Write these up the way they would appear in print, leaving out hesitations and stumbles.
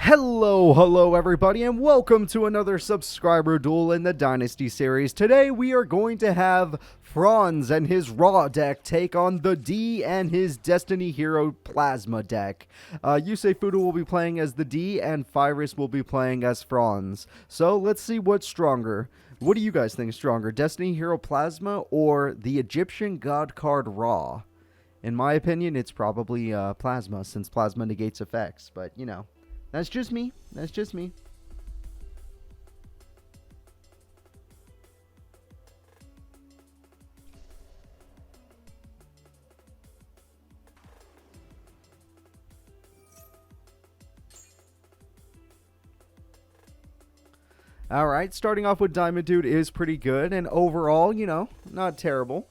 Hello everybody, and welcome to another subscriber duel in the Dynasty series. Today we are going to have Franz and his Raw deck take on the D and his Destiny Hero Plasma deck. Yusei Fudo will be playing as the D, and Fyrus will be playing as Franz. So let's see what's stronger. What do you guys think is stronger, Destiny Hero Plasma or the Egyptian God card Raw? In my opinion, it's probably Plasma, since Plasma negates effects, but you know. That's just me. That's just me. Alright, starting off with Diamond Dude is pretty good, and overall, you know, not terrible.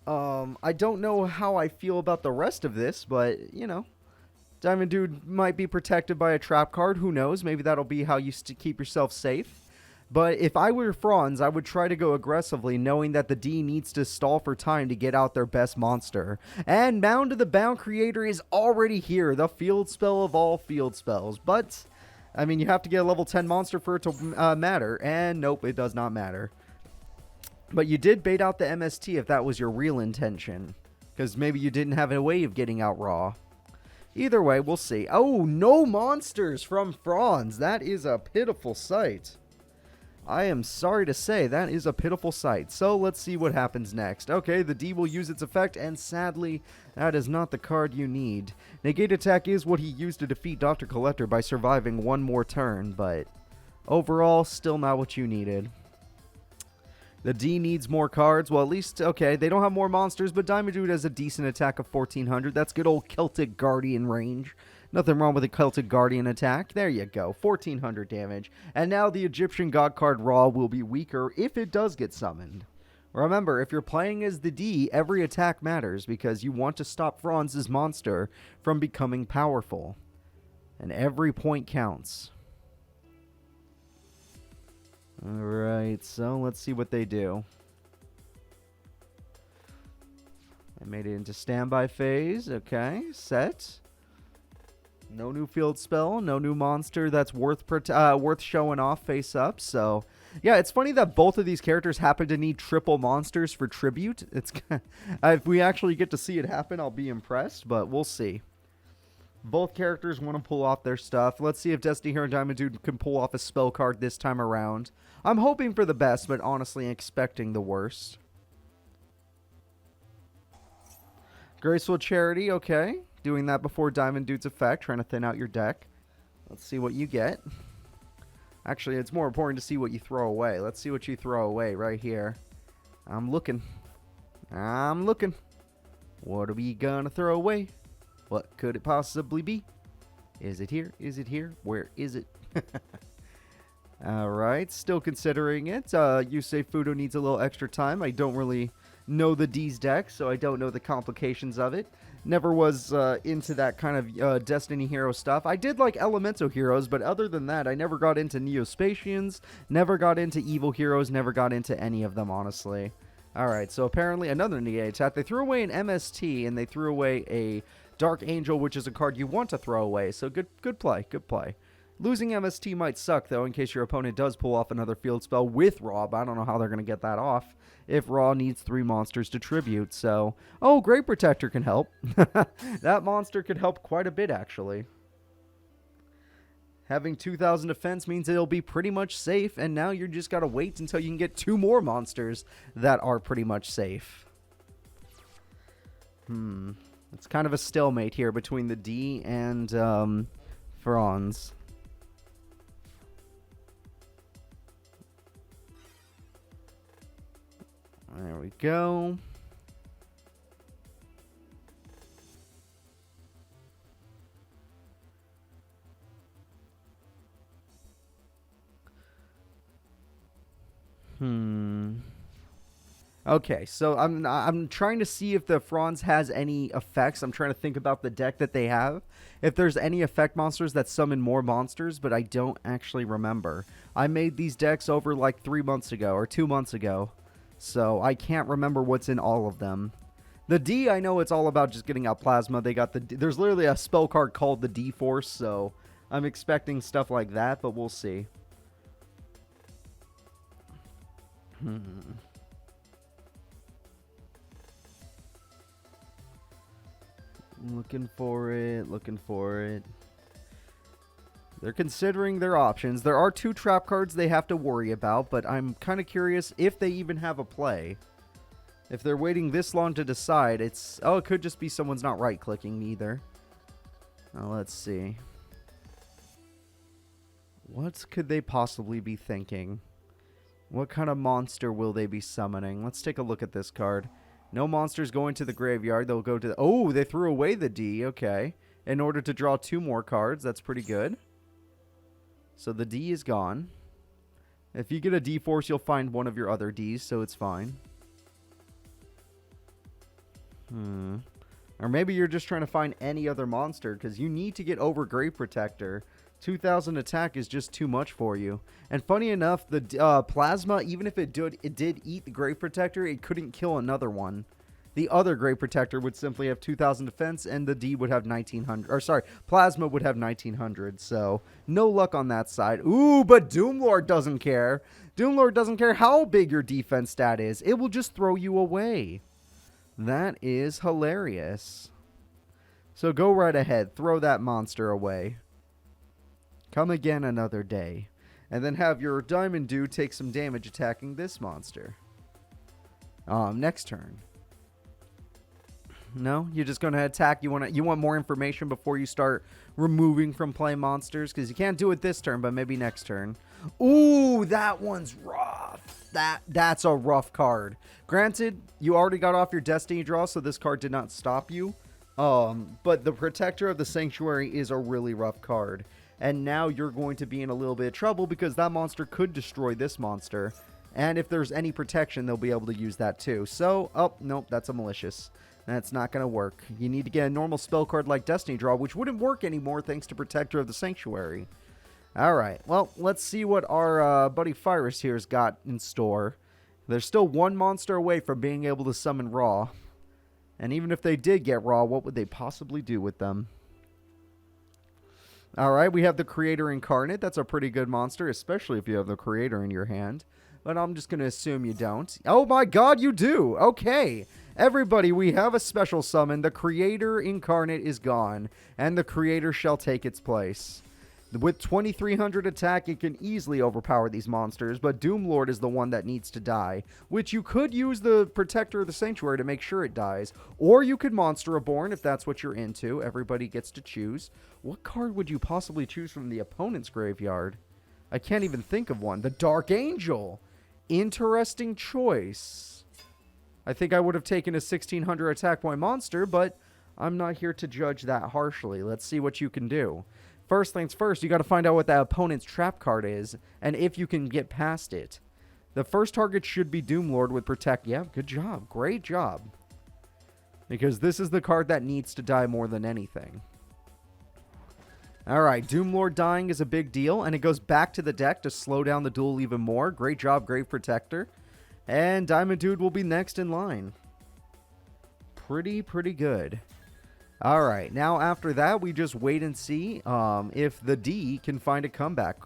I don't know how I feel about the rest of this, but, you know. Diamond Dude might be protected by a trap card. Who knows? Maybe that'll be how you keep yourself safe. But if I were Franz, I would try to go aggressively, knowing that the D needs to stall for time to get out their best monster. And Mound of the Bound Creator is already here, the field spell of all field spells. But, I mean, you have to get a level 10 monster for it to matter. And nope, it does not matter. But you did bait out the MST if that was your real intention. Because maybe you didn't have a way of getting out Raw. Either way, we'll see. Oh, no monsters from Franz. That is a pitiful sight. I am sorry to say, that is a pitiful sight. So, let's see what happens next. Okay, the D will use its effect, and sadly, that is not the card you need. Negate attack is what he used to defeat Dr. Collector by surviving one more turn, but overall, still not what you needed. The D needs more cards. Well, at least, okay, they don't have more monsters, but Diamond Dude has a decent attack of 1400. That's good old Celtic Guardian range. Nothing wrong with a Celtic Guardian attack. There you go, 1400 damage. And now the Egyptian God card Raw will be weaker if it does get summoned. Remember, if you're playing as the D, every attack matters because you want to stop Franz's monster from becoming powerful. And every point counts. Alright, so let's see what they do. I made it into standby phase. Okay, set. No new field spell, no new monster that's worth showing off face up. So, yeah, it's funny that both of these characters happen to need triple monsters for tribute. It's if we actually get to see it happen, I'll be impressed, but we'll see. Both characters want to pull off their stuff. Let's see if Destiny Hero Diamond Dude can pull off a spell card this time around. I'm hoping for the best, but honestly expecting the worst. Graceful Charity, okay. Doing that before Diamond Dude's effect, trying to thin out your deck. Let's see what you get. Actually, it's more important to see what you throw away. Let's see what you throw away right here. I'm looking. I'm looking. What are we gonna throw away? What could it possibly be? Is it here? Is it here? Where is it? Alright, still considering it. Yusei Fudo needs a little extra time. I don't really know the D's deck, so I don't know the complications of it. Never was into that kind of Destiny Hero stuff. I did like Elemental Heroes, but other than that, I never got into Neospatians, never got into Evil Heroes, never got into any of them, honestly. Alright, so apparently another negate attack. They threw away an MST, and they threw away a Dark Angel, which is a card you want to throw away. So good play, good play. Losing MST might suck, though, in case your opponent does pull off another field spell with Raw, but I don't know how they're going to get that off if Raw needs 3 monsters to tribute. So, oh, Great Protector can help. That monster could help quite a bit, actually. Having 2,000 defense means it'll be pretty much safe, and now you just got to wait until you can get 2 more monsters that are pretty much safe. It's kind of a stalemate here between the D and Franz. There we go. Okay, so I'm trying to see if the Franz has any effects. I'm trying to think about the deck that they have. If there's any effect monsters that summon more monsters, but I don't actually remember. I made these decks over like 3 months ago or 2 months ago. So I can't remember what's in all of them. The D, I know it's all about just getting out Plasma. They got there's literally a spell card called the D Force, so I'm expecting stuff like that, but we'll see. Looking for it, looking for it. They're considering their options. There are 2 trap cards they have to worry about, but I'm kind of curious if they even have a play. If they're waiting this long to decide, it's... Oh, it could just be someone's not right-clicking either. Now, let's see. What could they possibly be thinking? What kind of monster will they be summoning? Let's take a look at this card. No monsters going to the graveyard. They'll go to the... Oh, they threw away the D. Okay. In order to draw 2 more cards. That's pretty good. So the D is gone. If you get a D-Force, you'll find one of your other Ds, so it's fine. Or maybe you're just trying to find any other monster, because you need to get over Grave Protector. 2,000 attack is just too much for you. And funny enough, the Plasma, even if it did eat the Grave Protector, it couldn't kill another one. The other Grave Protector would simply have 2,000 defense, and the D would have 1,900. Or sorry, Plasma would have 1,900. So no luck on that side. Ooh, but Doomlord doesn't care. Doomlord doesn't care how big your defense stat is. It will just throw you away. That is hilarious. So go right ahead. Throw that monster away. Come again another day. And then have your Diamond Dude take some damage attacking this monster. Next turn. No? You're just going to attack? You want more information before you start removing from play monsters? Because you can't do it this turn, but maybe next turn. Ooh, that one's rough. That's a rough card. Granted, you already got off your Destiny draw, so this card did not stop you. But the Protector of the Sanctuary is a really rough card. And now you're going to be in a little bit of trouble because that monster could destroy this monster. And if there's any protection, they'll be able to use that too. So, oh, nope, that's a malicious. That's not going to work. You need to get a normal spell card like Destiny Draw, which wouldn't work anymore thanks to Protector of the Sanctuary. Alright, well, let's see what our buddy Fyrus here's got in store. There's still 1 monster away from being able to summon Raw. And even if they did get Raw, what would they possibly do with them? Alright, we have the Creator Incarnate. That's a pretty good monster, especially if you have the Creator in your hand. But I'm just going to assume you don't. Oh my god, you do! Okay! Everybody, we have a special summon. The Creator Incarnate is gone, and the Creator shall take its place. With 2,300 attack, it can easily overpower these monsters, but Doomlord is the one that needs to die, which you could use the Protector of the Sanctuary to make sure it dies, or you could Monster Reborn if that's what you're into. Everybody gets to choose. What card would you possibly choose from the opponent's graveyard? I can't even think of one. The Dark Angel! Interesting choice. I think I would have taken a 1,600 attack point monster, but I'm not here to judge that harshly. Let's see what you can do. First things first, you got to find out what that opponent's trap card is, and if you can get past it. The first target should be Doomlord with Protect. Yeah, good job. Great job. Because this is the card that needs to die more than anything. Alright, Doomlord dying is a big deal, and it goes back to the deck to slow down the duel even more. Great job, Grave Protector. And Diamond Dude will be next in line. Pretty good. Alright, now after that, we just wait and see if the D can find a comeback.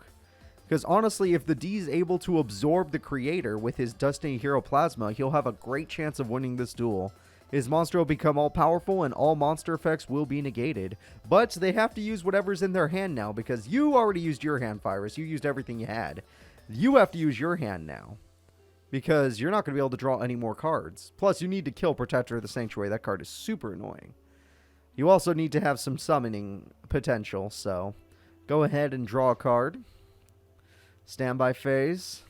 Because honestly, if the D is able to absorb the Creator with his Destiny Hero Plasma, he'll have a great chance of winning this duel. His monster will become all-powerful, and all monster effects will be negated. But they have to use whatever's in their hand now, because you already used your hand, Fyrus. You used everything you had. You have to use your hand now. Because you're not going to be able to draw any more cards. Plus, you need to kill Protector of the Sanctuary. That card is super annoying. You also need to have some summoning potential, so go ahead and draw a card. Standby phase.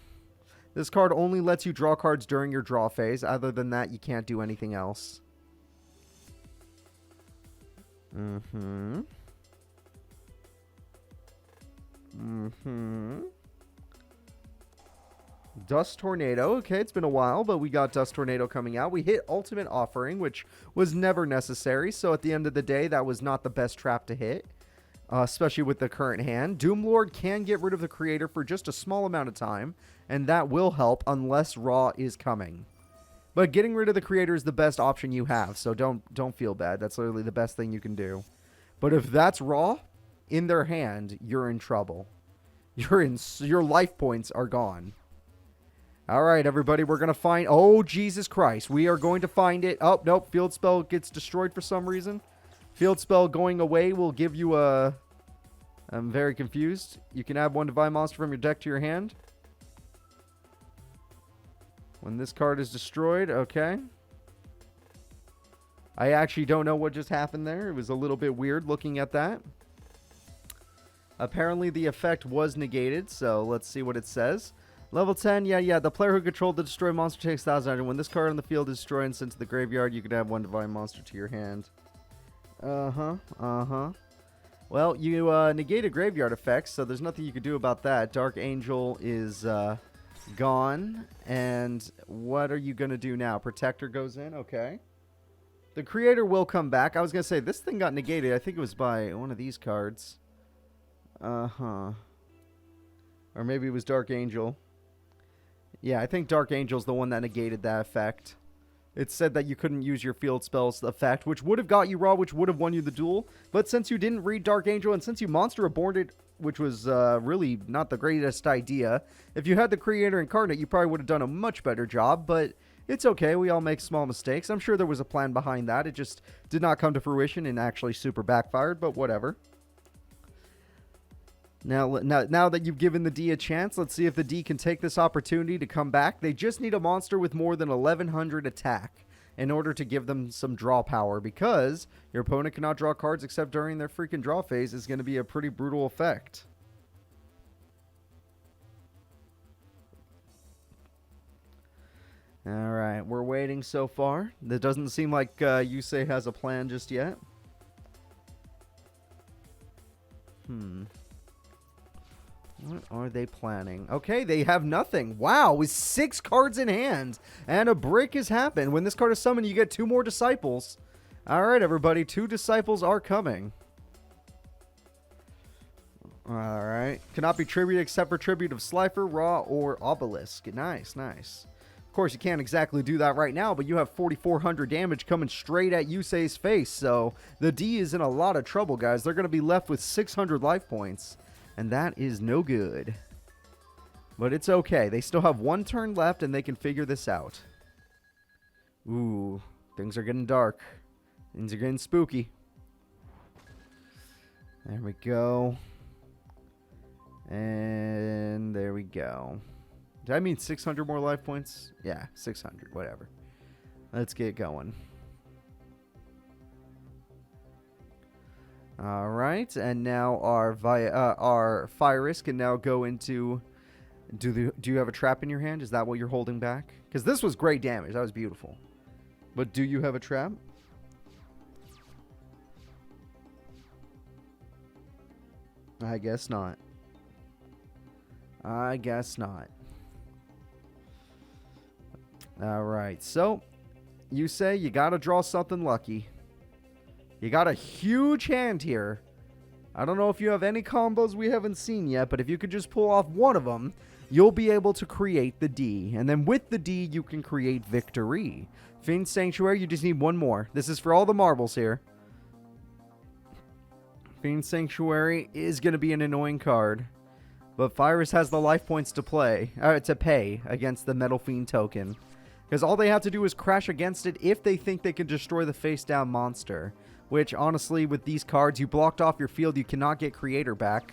This card only lets you draw cards during your draw phase. Other than that, you can't do anything else. Dust Tornado. Okay, it's been a while, but we got Dust Tornado coming out. We hit Ultimate Offering, which was never necessary. So at the end of the day, that was not the best trap to hit. Especially with the current hand. Doomlord can get rid of the Creator for just a small amount of time, and that will help unless Raw is coming. But getting rid of the Creator is the best option you have, so don't feel bad. That's literally the best thing you can do. But if that's Raw, in their hand, you're in trouble. Your life points are gone. All right, everybody, we're going to find... Oh, Jesus Christ. We are going to find it. Oh, nope. Field spell gets destroyed for some reason. Field spell going away will give you a... I'm very confused. You can add one divine monster from your deck to your hand. When this card is destroyed, okay. I actually don't know what just happened there. It was a little bit weird looking at that. Apparently the effect was negated, so let's see what it says. Level 10, yeah. The player who controlled the destroyed monster takes 1,000. When this card on the field is destroyed and sent to the graveyard, you can add one divine monster to your hand. Well, you negate a graveyard effect, so there's nothing you can do about that. Dark Angel is gone. And what are you going to do now? Protector goes in? Okay. The creator will come back. I was going to say, this thing got negated. I think it was by one of these cards. Or maybe it was Dark Angel. Yeah, I think Dark Angel's the one that negated that effect. It said that you couldn't use your field spells effect, which would have got you raw, which would have won you the duel. But since you didn't read Dark Angel, and since you monster reborned, which was really not the greatest idea, if you had the creator incarnate, you probably would have done a much better job, but it's okay. We all make small mistakes. I'm sure there was a plan behind that. It just did not come to fruition and actually super backfired, but whatever. Now that you've given the D a chance, let's see if the D can take this opportunity to come back. They just need a monster with more than 1,100 attack in order to give them some draw power, because your opponent cannot draw cards except during their freaking draw phase is going to be a pretty brutal effect. Alright, we're waiting so far. It doesn't seem like Yusei has a plan just yet. What are they planning? Okay, they have nothing. Wow, with 6 cards in hand. And a break has happened. When this card is summoned, you get 2 more disciples. Alright, everybody. 2 disciples are coming. Alright. Cannot be tribute except for tribute of Slifer, Raw, or Obelisk. Nice, nice. Of course, you can't exactly do that right now, but you have 4,400 damage coming straight at Yusei's face. So, the D is in a lot of trouble, guys. They're going to be left with 600 life points. And that is no good. But it's okay. They still have 1 turn left and they can figure this out. Ooh, things are getting dark. Things are getting spooky. There we go. And there we go. Did I mean 600 more life points? Yeah, 600, whatever. Let's get going. All right, and now our Fyrus can now go into... Do you have a trap in your hand? Is that what you're holding back? Because this was great damage. That was beautiful. But do you have a trap? I guess not. I guess not. All right, so you say you got to draw something lucky. You got a huge hand here. I don't know if you have any combos we haven't seen yet, but if you could just pull off one of them, you'll be able to create the D. And then with the D, you can create victory. Fiend Sanctuary, you just need 1 more. This is for all the marbles here. Fiend Sanctuary is going to be an annoying card. But Fyrus has the life points to pay against the Metal Fiend token. Because all they have to do is crash against it if they think they can destroy the face-down monster. Which, honestly, with these cards, you blocked off your field, you cannot get Creator back.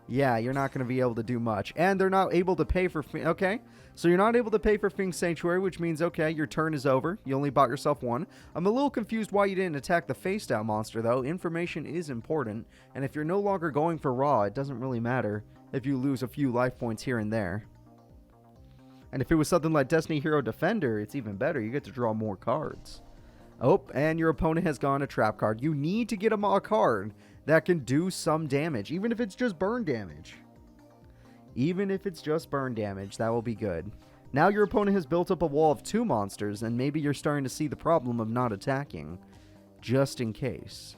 Yeah, you're not going to be able to do much. And they're not able to pay for... Okay, so you're not able to pay for Fiend Sanctuary, which means, okay, your turn is over. You only bought yourself 1. I'm a little confused why you didn't attack the face-down monster, though. Information is important. And if you're no longer going for Raw, it doesn't really matter if you lose a few life points here and there. And if it was something like Destiny Hero Defender, it's even better. You get to draw more cards. Oh, and your opponent has gone a trap card. You need to get a card that can do some damage, even if it's just burn damage. Even if it's just burn damage, that will be good. Now your opponent has built up a wall of 2 monsters, and maybe you're starting to see the problem of not attacking. Just in case.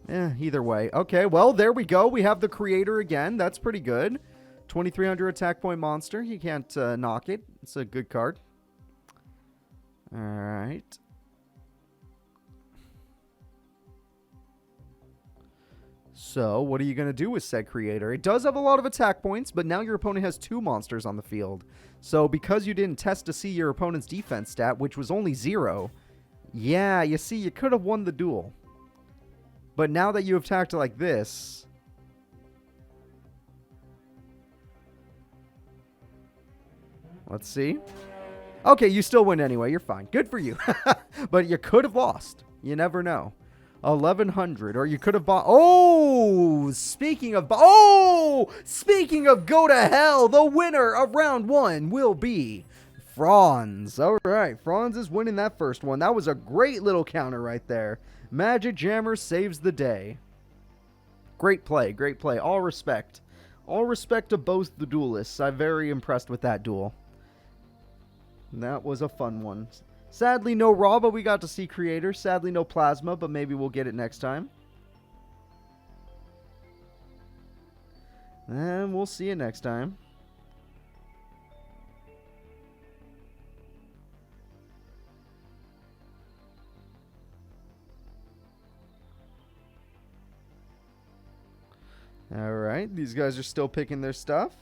Either way. Okay, well, there we go. We have the Creator again. That's pretty good. 2,300 attack point monster. You can't knock it. It's a good card. Alright. So, what are you going to do with said creator? It does have a lot of attack points, but now your opponent has 2 monsters on the field. So, because you didn't test to see your opponent's defense stat, which was only 0, yeah, you see, you could have won the duel. But now that you have attacked like this... Let's see. Okay, you still win anyway. You're fine. Good for you. But you could have lost. You never know. 1,100, or you could have bought... Speaking of go to hell, the winner of round 1 will be Franz. All right, Franz is winning that first one. That was a great little counter right there. Magic Jammer saves the day. Great play, great play. All respect. All respect to both the duelists. I'm very impressed with that duel. That was a fun one. Sadly, no Raw, but we got to see Creator. Sadly, no Plasma, but maybe we'll get it next time. And we'll see you next time. Alright, these guys are still picking their stuff.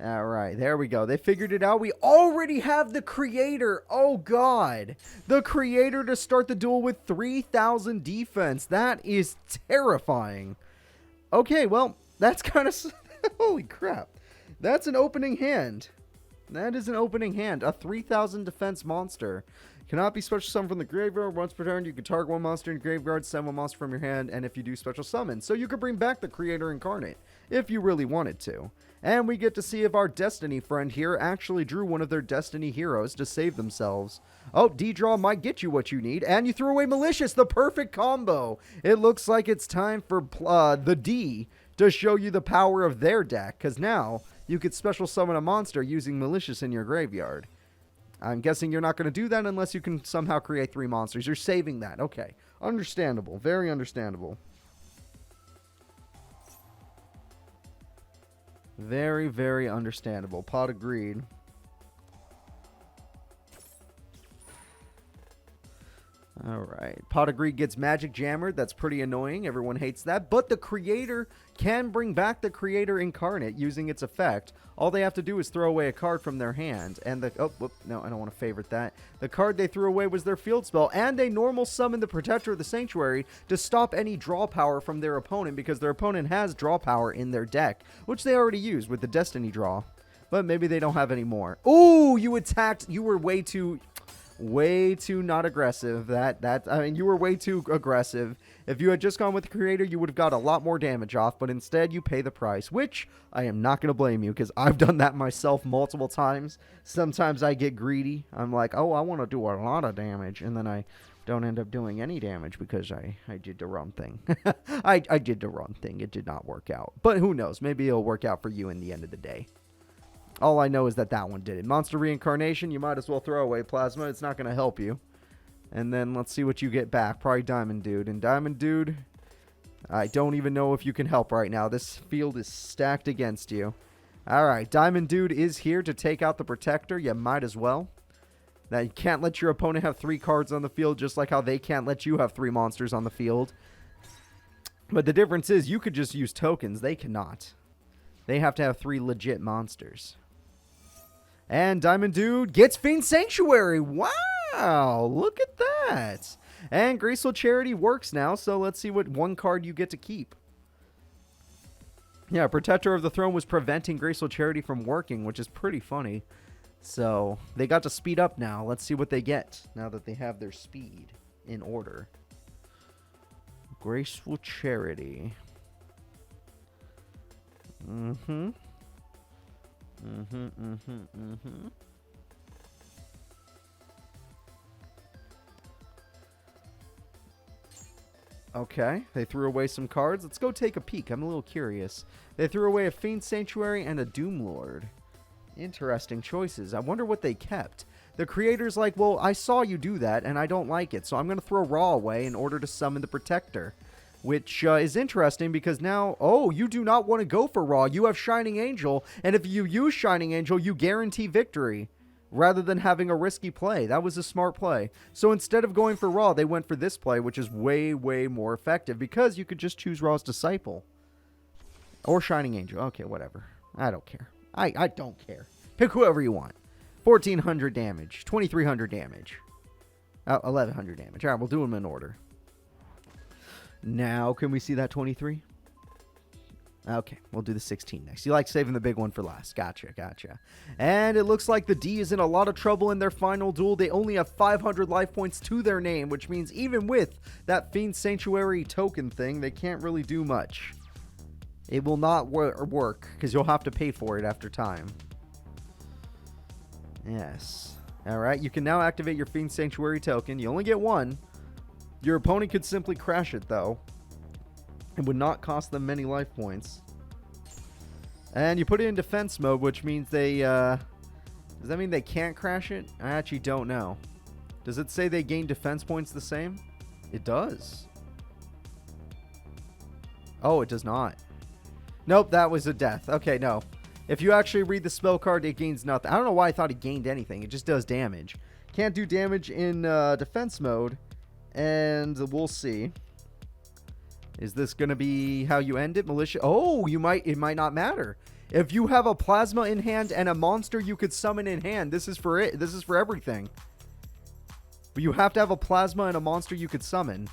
Alright, there we go. They figured it out. We already have the Creator. Oh, God. The Creator to start the duel with 3,000 defense. That is terrifying. Okay, well, that's kind of... Holy crap. That's an opening hand. That is an opening hand. A 3,000 defense monster. Cannot be special summoned from the graveyard. Once per turn, you can target one monster in your graveyard, send one monster from your hand, and if you do, special summon. So you could bring back the Creator Incarnate, if you really wanted to. And we get to see if our Destiny friend here actually drew one of their Destiny heroes to save themselves. Oh, D-Draw might get you what you need, and you threw away Malicious, the perfect combo. It looks like it's time for the D to show you the power of their deck, because now you could special summon a monster using Malicious in your graveyard. I'm guessing you're not going to do that unless you can somehow create 3 monsters. You're saving that. Okay. Understandable. Very understandable. Very, very understandable. Pot of Greed. Alright. Pot of Greed gets Magic Jammered. That's pretty annoying. Everyone hates that. But the Creator can bring back the Creator Incarnate using its effect. All they have to do is throw away a card from their hand. And the... Oh, whoop, no, I don't want to favorite that. The card they threw away was their field spell. And they normal summon the Protector of the Sanctuary to stop any draw power from their opponent, because their opponent has draw power in their deck, which they already used with the Destiny draw. But maybe they don't have any more. Ooh, you attacked... You were way too not aggressive. I mean, you were way too aggressive. If you had just gone with the Creator, you would have got a lot more damage off, but instead you pay the price, which I am not going to blame you, because I've done that myself multiple times. Sometimes I get greedy. I'm like, oh, I want to do a lot of damage, and then I don't end up doing any damage because I did the wrong thing. I did the wrong thing. It did not work out. But who knows? Maybe it'll work out for you in the end of the day. All I know is that one did it. Monster Reincarnation, you might as well throw away Plasma. It's not going to help you. And then let's see what you get back. Probably Diamond Dude. And Diamond Dude, I don't even know if you can help right now. This field is stacked against you. Alright, Diamond Dude is here to take out the Protector. You might as well. Now, you can't let your opponent have 3 cards on the field, just like how they can't let you have 3 monsters on the field. But the difference is you could just use tokens. They cannot. They have to have 3 legit monsters. And Diamond Dude gets Fiend Sanctuary. Wow, look at that. And Graceful Charity works now, so let's see what 1 card you get to keep. Yeah, Protector of the Throne was preventing Graceful Charity from working, which is pretty funny. So, they got to speed up now. Let's see what they get now that they have their speed in order. Graceful Charity. Okay, they threw away some cards. Let's go take a peek. I'm a little curious. They threw away a Fiend Sanctuary and a Doom Lord. Interesting choices. I wonder what they kept. The Creator's like, well, I saw you do that, and I don't like it, so I'm going to throw Raw away in order to summon the Protector. which is interesting because now, oh, you do not want to go for Raw. You have Shining Angel, and if you use Shining Angel, you guarantee victory rather than having a risky play. That was a smart play. So instead of going for Raw, they went for this play, which is way, way more effective because you could just choose Raw's Disciple or Shining Angel. Okay, whatever. I don't care. I don't care. Pick whoever you want. 1,400 damage, 2,300 damage, 1,100 damage. All right, we'll do them in order. Now, can we see that 23? Okay, we'll do the 16 next. You like saving the big one for last. Gotcha. And it looks like the D is in a lot of trouble in their final duel. They only have 500 life points to their name, which means even with that Fiend Sanctuary token thing, they can't really do much. It will not work, because you'll have to pay for it after time. Yes. Alright, you can now activate your Fiend Sanctuary token. You only get one. Your opponent could simply crash it, though. It would not cost them many life points. And you put it in defense mode, which means they, does that mean they can't crash it? I actually don't know. Does it say they gain defense points the same? It does. Oh, it does not. Nope, that was a death. Okay, no. If you actually read the spell card, it gains nothing. I don't know why I thought it gained anything. It just does damage. Can't do damage in defense mode. And we'll see. Is this going to be how you end it? Militia? Oh, it might not matter. If you have a plasma in hand and a monster you could summon in hand, this is for it. This is for everything. But you have to have a plasma and a monster you could summon.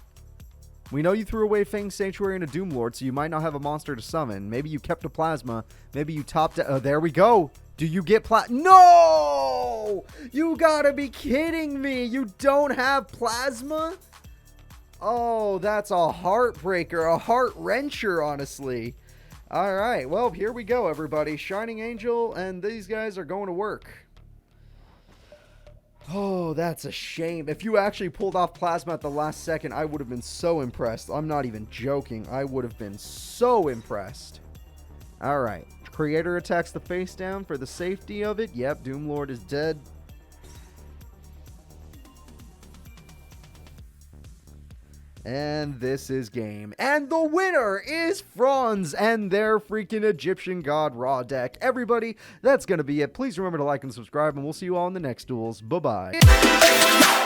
We know you threw away Fang Sanctuary and a Doom Lord, so you might not have a monster to summon. Maybe you kept a plasma. Maybe you topped it. Oh, there we go. Do you get No! You gotta be kidding me. You don't have plasma? Oh, that's a heartbreaker, a heart-wrencher, honestly. All right, well, here we go, everybody. Shining Angel and these guys are going to work. Oh, that's a shame. If you actually pulled off plasma at the last second, I would have been so impressed. I'm not even joking. I would have been so impressed. All right, Creator attacks the face down for the safety of it. Yep, Doom Lord is dead. And this is game. And the winner is Franz and their freaking Egyptian God Raw deck. Everybody, that's going to be it. Please remember to like and subscribe, and we'll see you all in the next duels. Bye-bye.